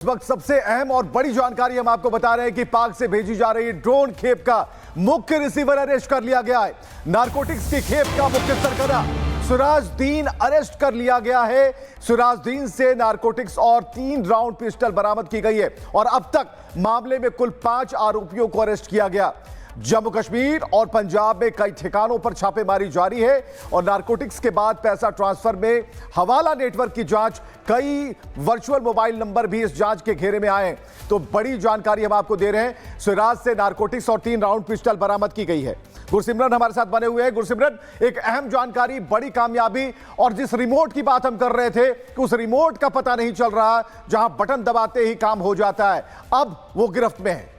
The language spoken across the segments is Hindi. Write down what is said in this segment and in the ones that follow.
इस वक्त सबसे अहम और बड़ी जानकारी हम आपको बता रहे हैं कि पाक से भेजी जा रही ड्रोन खेप का मुख्य रिसीवर अरेस्ट कर लिया गया है। नारकोटिक्स की खेप का मुख्य सरगना सिराजुद्दीन अरेस्ट कर लिया गया है। सिराजुद्दीन से नारकोटिक्स और 3 राउंड पिस्टल बरामद की गई है और अब तक मामले में कुल 5 आरोपियों को अरेस्ट किया गया। जम्मू कश्मीर और पंजाब में कई ठिकानों पर छापेमारी जारी है और नारकोटिक्स के बाद पैसा ट्रांसफर में हवाला नेटवर्क की जांच, कई वर्चुअल मोबाइल नंबर भी इस जांच के घेरे में आए। तो बड़ी जानकारी हम आपको दे रहे हैं। सिराज से नारकोटिक्स और 3 राउंड पिस्टल बरामद की गई है। गुरसिमरन हमारे साथ बने हुए हैं। गुरसिमरन, एक अहम जानकारी, बड़ी कामयाबी, और जिस रिमोट की बात हम कर रहे थे कि उस रिमोट का पता नहीं चल रहा, जहां बटन दबाते ही काम हो जाता है, अब वो गिरफ्त में है।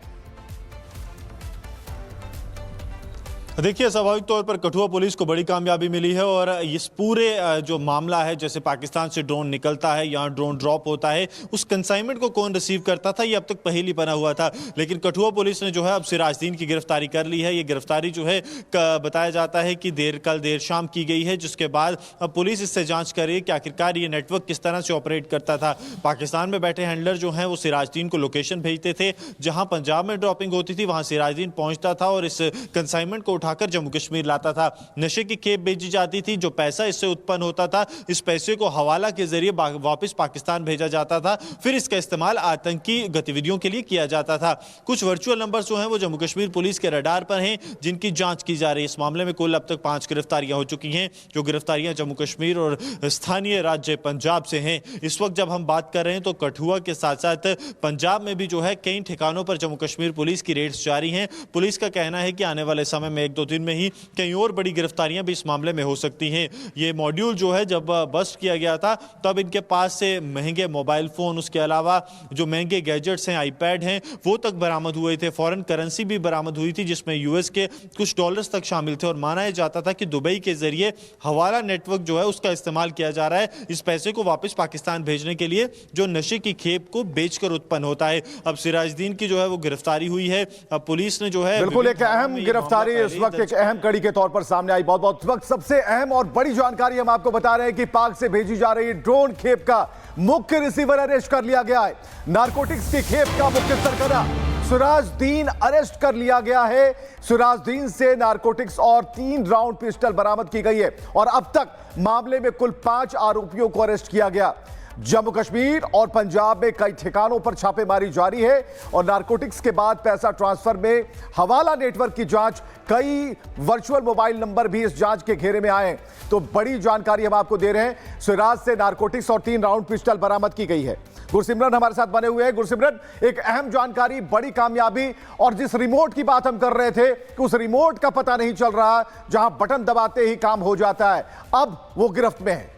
देखिए, स्वाभाविक तौर पर कठुआ पुलिस को बड़ी कामयाबी मिली है और इस पूरे जो मामला है, जैसे पाकिस्तान से ड्रोन निकलता है, यहाँ ड्रोन ड्रॉप होता है, उस कंसाइनमेंट को कौन रिसीव करता था, ये अब तक पहेली बना हुआ था। लेकिन कठुआ पुलिस ने जो है अब सिराजुद्दीन की गिरफ्तारी कर ली है। ये गिरफ्तारी जो है बताया जाता है कि कल देर शाम की गई है, जिसके बाद अब पुलिस इससे जाँच करे कि आखिरकार ये नेटवर्क किस तरह से ऑपरेट करता था। पाकिस्तान में बैठे हैंडलर जो हैं वो सिराजुद्दीन को लोकेशन भेजते थे, जहाँ पंजाब में ड्रॉपिंग होती थी वहाँ सिराजुद्दीन पहुँचता था और इस कंसाइनमेंट को उठाकर जम्मू कश्मीर लाता था। नशे की खेप बेची जाती थी, जो पैसा इससे उत्पन्न होता था, इस पैसे को हवाला के जरिए वापस पाकिस्तान भेजा जाता था। फिर इसका इस्तेमाल आतंकी गतिविधियों के लिए किया जाता था। कुछ वर्चुअल नंबर जो हैं वो जम्मू कश्मीर पुलिस के रडार पर हैं, जिनकी जांच की जा रही है। इस मामले में कुल अब तक 5 गिरफ्तारियां हो चुकी हैं, जो गिरफ्तारियां जम्मू कश्मीर और स्थानीय राज्य पंजाब से हैं। इस वक्त जब हम बात कर रहे हैं तो कठुआ के साथ साथ पंजाब में भी जो है कई ठिकानों पर जम्मू कश्मीर पुलिस की रेड्स जारी हैं। पुलिस का कहना है कि आने वाले समय में 1-2 दिन में ही कई और बड़ी गिरफ्तारियां भी इस मामले में हो सकती हैं। ये मॉड्यूल जो है जब बस्ट किया गया था तब इनके पास से महंगे मोबाइल फोन, उसके अलावा जो महंगे गैजेट्स हैं, आईपैड हैं, वो तक बरामद हुए थे। फॉरेन करेंसी भी बरामद हुई थी, जिसमें यूएस के कुछ डॉलर्स तक शामिल थे और माना जाता था कि दुबई के जरिए हवाला नेटवर्क जो है उसका इस्तेमाल किया जा रहा है इस पैसे को वापस पाकिस्तान भेजने के लिए, जो नशे की खेप को बेचकर उत्पन्न होता है। अब सिराजुद्दीन की जो है वो गिरफ्तारी हुई है। अब पुलिस ने जो है बिल्कुल एक अहम गिरफ्तारी इस वक्त एक अहम कड़ी के तौर पर सामने आई। बहुत बहुत वक्त सबसे अहम और बड़ी जानकारी हम आपको बता रहे हैं कि पाक से भेजी जा रही ड्रोन खेप का मुख्य रिसीवर अरेस्ट कर लिया गया है। नारकोटिक्स की खेप का मुख्य सरगना सिराजुद्दीन अरेस्ट कर लिया गया है। सिराजुद्दीन से नारकोटिक्स और 3 राउंड पिस्टल बरामद की गई है और अब तक मामले में कुल 5 आरोपियों को अरेस्ट किया गया। जम्मू कश्मीर और पंजाब में कई ठिकानों पर छापेमारी जारी है और नारकोटिक्स के बाद पैसा ट्रांसफर में हवाला नेटवर्क की जांच, कई वर्चुअल मोबाइल नंबर भी इस जांच के घेरे में आए। तो बड़ी जानकारी हम आपको दे रहे हैं। सिराज से नारकोटिक्स और 3 राउंड पिस्टल बरामद की गई है। गुरसिमरन हमारे साथ बने हुए हैं। गुरसिमरन, एक अहम जानकारी, बड़ी कामयाबी, और जिस रिमोट की बात हम कर रहे थे कि उस रिमोट का पता नहीं चल रहा, जहां बटन दबाते ही काम हो जाता है, अब वो गिरफ्त में है।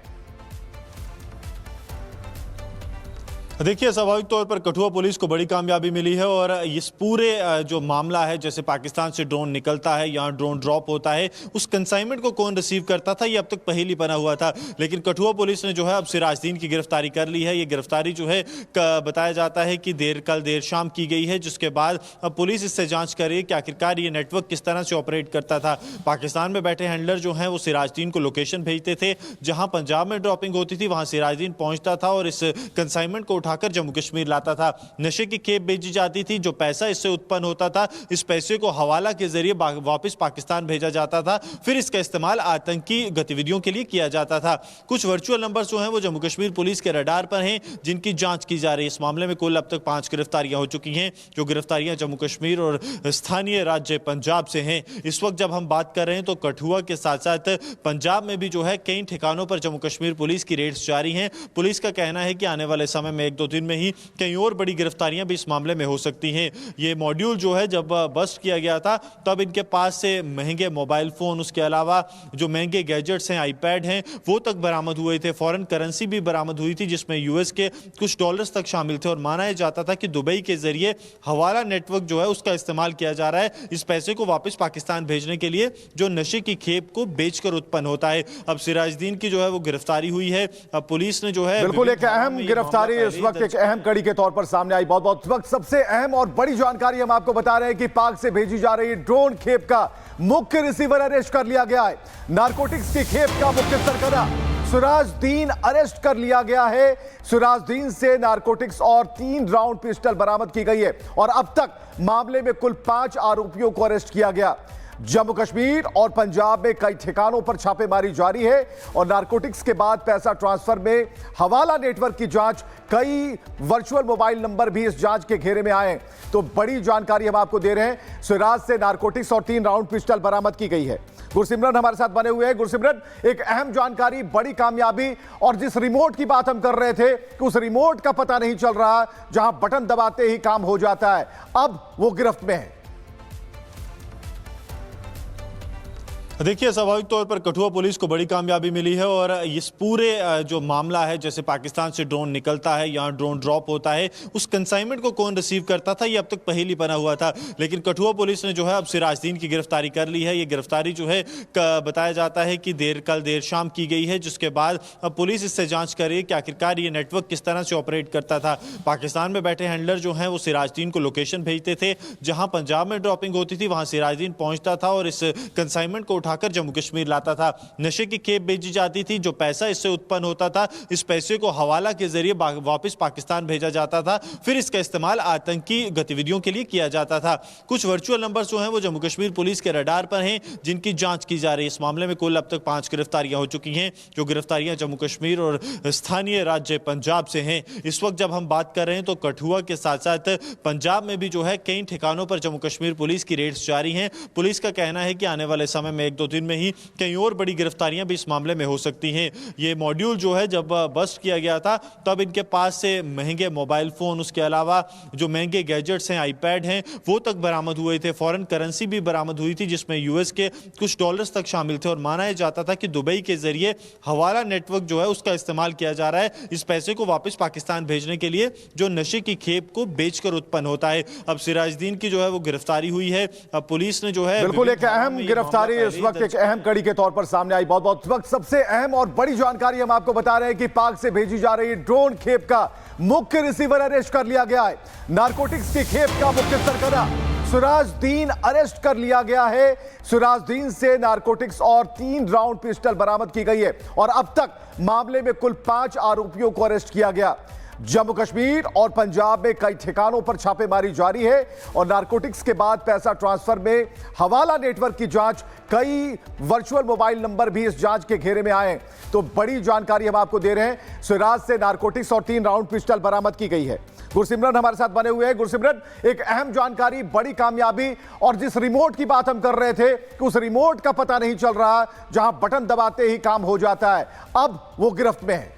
देखिए, स्वाभाविक तौर पर कठुआ पुलिस को बड़ी कामयाबी मिली है और इस पूरे जो मामला है, जैसे पाकिस्तान से ड्रोन निकलता है, यहाँ ड्रोन ड्रॉप होता है, उस कंसाइनमेंट को कौन रिसीव करता था, ये अब तक पहेली बना हुआ था। लेकिन कठुआ पुलिस ने जो है अब सिराजुद्दीन की गिरफ्तारी कर ली है। ये गिरफ्तारी जो है बताया जाता है कि कल देर शाम की गई है, जिसके बाद अब पुलिस इससे जाँच करे कि आखिरकार ये नेटवर्क किस तरह से ऑपरेट करता था। पाकिस्तान में बैठे हैंडलर जो हैं वो सिराजुद्दीन को लोकेशन भेजते थे, जहाँ पंजाब में ड्रॉपिंग होती थी वहाँ सिराजुद्दीन पहुँचता था और इस कंसाइनमेंट को उठाकर जम्मू कश्मीर लाता था। नशे की खेप बेची जाती थी, जो पैसा इससे उत्पन्न होता था, इस पैसे को हवाला के जरिए वापस पाकिस्तान भेजा जाता था। फिर इसका इस्तेमाल आतंकी गतिविधियों के लिए किया जाता था। कुछ वर्चुअल नंबर जो हैं वो जम्मू कश्मीर पुलिस के रडार पर हैं, जिनकी जांच की जा रही है। इस मामले में कुल अब तक 5 गिरफ्तारियां हो चुकी हैं, जो गिरफ्तारियां जम्मू कश्मीर और स्थानीय राज्य पंजाब से हैं। इस वक्त जब हम बात कर रहे हैं तो कठुआ के साथ साथ पंजाब में भी जो है कई ठिकानों पर जम्मू कश्मीर पुलिस की रेड्स जारी हैं। पुलिस का कहना है कि आने वाले समय में 1-2 दिन में ही कई और बड़ी गिरफ्तारियां भी इस मामले में हो सकती हैं। ये मॉड्यूल जो है जब बस्ट किया गया था तब इनके पास से महंगे मोबाइल फोन, उसके अलावा जो महंगे गैजेट्स हैं, आईपैड हैं, वो तक बरामद हुए थे। फॉरेन करेंसी भी बरामद हुई थी, जिसमें यूएस के कुछ डॉलर्स तक शामिल थे और माना जाता था कि दुबई के जरिए हवाला नेटवर्क जो है उसका इस्तेमाल किया जा रहा है इस पैसे को वापस पाकिस्तान भेजने के लिए, जो नशे की खेप को बेचकर उत्पन्न होता है। अब सिराजुद्दीन की जो है वो गिरफ्तारी हुई है। अब पुलिस ने जो है बिल्कुल एक अहम गिरफ्तारी इस वक्त एक अहम कड़ी के तौर पर सामने आई। बहुत बहुत वक्त सबसे अहम और बड़ी जानकारी हम आपको बता रहे हैं कि पाक से भेजी जा रही ड्रोन खेप का मुख्य रिसीवर अरेस्ट कर लिया गया है। नारकोटिक्स की खेप का मुख्य सरगना सिराजुद्दीन अरेस्ट कर लिया गया है। सिराजुद्दीन से नारकोटिक्स और 3 राउंड पिस्टल बरामद की गई है और अब तक मामले में कुल 5 आरोपियों को अरेस्ट किया गया। जम्मू कश्मीर और पंजाब में कई ठिकानों पर छापेमारी जारी है और नारकोटिक्स के बाद पैसा ट्रांसफर में हवाला नेटवर्क की जांच, कई वर्चुअल मोबाइल नंबर भी इस जांच के घेरे में आए। तो बड़ी जानकारी हम आपको दे रहे हैं। सिराज से नारकोटिक्स और 3 राउंड पिस्टल बरामद की गई है। गुरसिमरन हमारे साथ बने हुए हैं। गुरसिमरन, एक अहम जानकारी, बड़ी कामयाबी, और जिस रिमोट की बात हम कर रहे थे कि उस रिमोट का पता नहीं चल रहा, जहां बटन दबाते ही काम हो जाता है, अब वो गिरफ्त में है। देखिए, स्वाभाविक तौर पर कठुआ पुलिस को बड़ी कामयाबी मिली है और इस पूरे जो मामला है, जैसे पाकिस्तान से ड्रोन निकलता है, यहाँ ड्रोन ड्रॉप होता है, उस कंसाइनमेंट को कौन रिसीव करता था, ये अब तक पहेली बना हुआ था। लेकिन कठुआ पुलिस ने जो है अब सिराजुद्दीन की गिरफ्तारी कर ली है। ये गिरफ्तारी जो है बताया जाता है कि कल देर शाम की गई है, जिसके बाद अब पुलिस इससे जाँच कर रही है कि आखिरकार ये नेटवर्क किस तरह से ऑपरेट करता था। पाकिस्तान में बैठे हैंडलर जो हैं वो सिराजुद्दीन को लोकेशन भेजते थे, जहाँ पंजाब में ड्रॉपिंग होती थी वहाँ सिराजुद्दीन पहुँचता था और इस कंसाइनमेंट को उठाकर जम्मू कश्मीर लाता था। नशे की खेप बेची जाती थी, जो पैसा इससे उत्पन्न होता था, इस पैसे को हवाला के जरिए वापस पाकिस्तान भेजा जाता था, फिर इसका इस्तेमाल आतंकी गतिविधियों के लिए किया जाता था। कुछ वर्चुअल नंबर जो हैं वो जम्मू कश्मीर पुलिस के रडार पर हैं, जिनकी जांच की जा रही है। इस मामले में कुल अब तक 5 गिरफ्तारियां हो चुकी हैं, जो गिरफ्तारियां जम्मू कश्मीर और स्थानीय राज्य पंजाब से हैं। इस वक्त जब हम बात कर रहे हैं तो कठुआ के साथ साथ पंजाब में भी जो है कई ठिकानों पर जम्मू कश्मीर पुलिस की रेड्स जारी हैं। पुलिस का कहना है कि आने वाले समय में 1-2 दिन में ही कई और बड़ी गिरफ्तारियां भी इस मामले में हो सकती हैं। ये मॉड्यूल जो है जब बस्ट किया गया था तब इनके पास से महंगे मोबाइल फोन, उसके अलावा जो महंगे गैजेट्स हैं, आईपैड हैं, वो तक बरामद हुए थे। फॉरेन करेंसी भी बरामद हुई थी, जिसमें यूएस के कुछ डॉलर्स तक शामिल थे और माना जाता था कि दुबई के जरिए हवाला नेटवर्क जो है उसका इस्तेमाल किया जा रहा है इस पैसे को वापस पाकिस्तान भेजने के लिए, जो नशे की खेप को बेचकर उत्पन्न होता है। अब सिराजुद्दीन की जो है वो गिरफ्तारी हुई है। अब पुलिस ने जो है बिल्कुल एक अहम गिरफ्तारी इस वक्त एक अहम कड़ी के तौर पर सामने आई। बहुत बहुत वक्त सबसे अहम और बड़ी जानकारी हम आपको बता रहे हैं कि पाक से भेजी जा रही ड्रोन खेप का मुख्य रिसीवर अरेस्ट कर लिया गया है। नारकोटिक्स की खेप का मुख्य सरगना सिराजुद्दीन अरेस्ट कर लिया गया है। सिराजुद्दीन से नारकोटिक्स और 3 राउंड पिस्टल बरामद की गई है और अब तक मामले में कुल 5 आरोपियों को अरेस्ट किया गया। जम्मू कश्मीर और पंजाब में कई ठिकानों पर छापेमारी जारी है और नारकोटिक्स के बाद पैसा ट्रांसफर में हवाला नेटवर्क की जांच, कई वर्चुअल मोबाइल नंबर भी इस जांच के घेरे में आए। तो बड़ी जानकारी हम आपको दे रहे हैं। सिराज से नारकोटिक्स और 3 राउंड पिस्टल बरामद की गई है। गुरसिमरन हमारे साथ बने हुए हैं। गुरसिमरन, एक अहम जानकारी, बड़ी कामयाबी, और जिस रिमोट की बात हम कर रहे थे कि उस रिमोट का पता नहीं चल रहा, जहां बटन दबाते ही काम हो जाता है, अब वो गिरफ्त में है।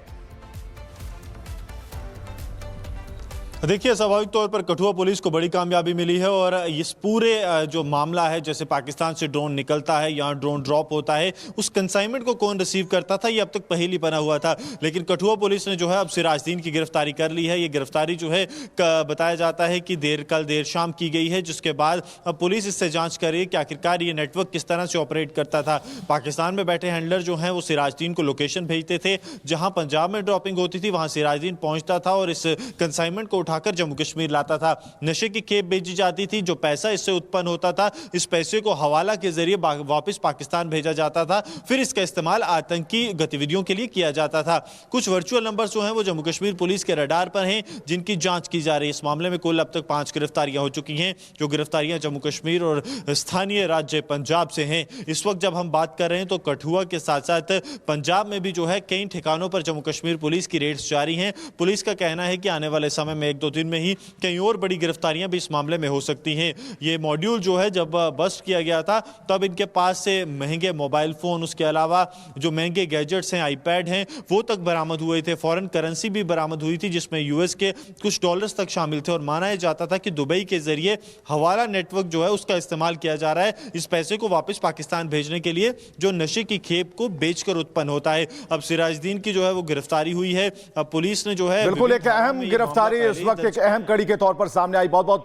देखिए, स्वाभाविक तौर पर कठुआ पुलिस को बड़ी कामयाबी मिली है और इस पूरे जो मामला है, जैसे पाकिस्तान से ड्रोन निकलता है, यहाँ ड्रोन ड्रॉप होता है, उस कंसाइनमेंट को कौन रिसीव करता था, ये अब तक पहेली बना हुआ था। लेकिन कठुआ पुलिस ने जो है अब सिराजुद्दीन की गिरफ्तारी कर ली है। ये गिरफ्तारी जो है बताया जाता है कि कल देर शाम की गई है, जिसके बाद अब पुलिस इससे जाँच कर रही है कि आखिरकार ये नेटवर्क किस तरह से ऑपरेट करता था। पाकिस्तान में बैठे हैंडलर जो हैं वो सिराजुद्दीन को लोकेशन भेजते थे, जहाँ पंजाब में ड्रॉपिंग होती थी वहाँ सिराजुद्दीन पहुँचता था और इस कंसाइनमेंट को उठाकर जम्मू कश्मीर लाता था। नशे की खेप बेची जाती थी, जो पैसा इससे उत्पन्न होता था, इस पैसे को हवाला के जरिए वापस पाकिस्तान भेजा जाता था, फिर इसका इस्तेमाल आतंकी गतिविधियों के लिए किया जाता था। कुछ वर्चुअल नंबर जो हैं वो जम्मू कश्मीर पुलिस के रडार पर हैं, जिनकी जांच की जा रही है। इस मामले में कुल अब तक 5 गिरफ्तारियां हो चुकी हैं, जो गिरफ्तारियां जम्मू कश्मीर और स्थानीय राज्य पंजाब से हैं। इस वक्त जब हम बात कर रहे हैं तो कठुआ के साथ साथ पंजाब में भी जो है कई ठिकानों पर जम्मू कश्मीर पुलिस की रेड्स जारी हैं। पुलिस का कहना है कि आने वाले समय में 1-2 दिन में ही कई और बड़ी गिरफ्तारियां भी इस मामले में हो सकती हैं। ये मॉड्यूल जो है जब बस्ट किया गया था तब इनके पास से महंगे मोबाइल फोन, उसके अलावा जो महंगे गैजेट्स हैं, आईपैड हैं, वो तक बरामद हुए थे। फॉरेन करेंसी भी बरामद हुई थी, जिसमें यूएस के कुछ डॉलर्स तक शामिल थे और माना जाता था कि दुबई के जरिए हवाला नेटवर्क जो है उसका इस्तेमाल किया जा रहा है इस पैसे को वापस पाकिस्तान भेजने के लिए, जो नशे की खेप को बेचकर उत्पन्न होता है। अब सिराजुद्दीन की जो है वो गिरफ्तारी हुई है। अब पुलिस ने जो है बिल्कुल एक अहम गिरफ्तारी इस वक्त एक अहम कड़ी के तौर पर सामने आई। बहुत बहुत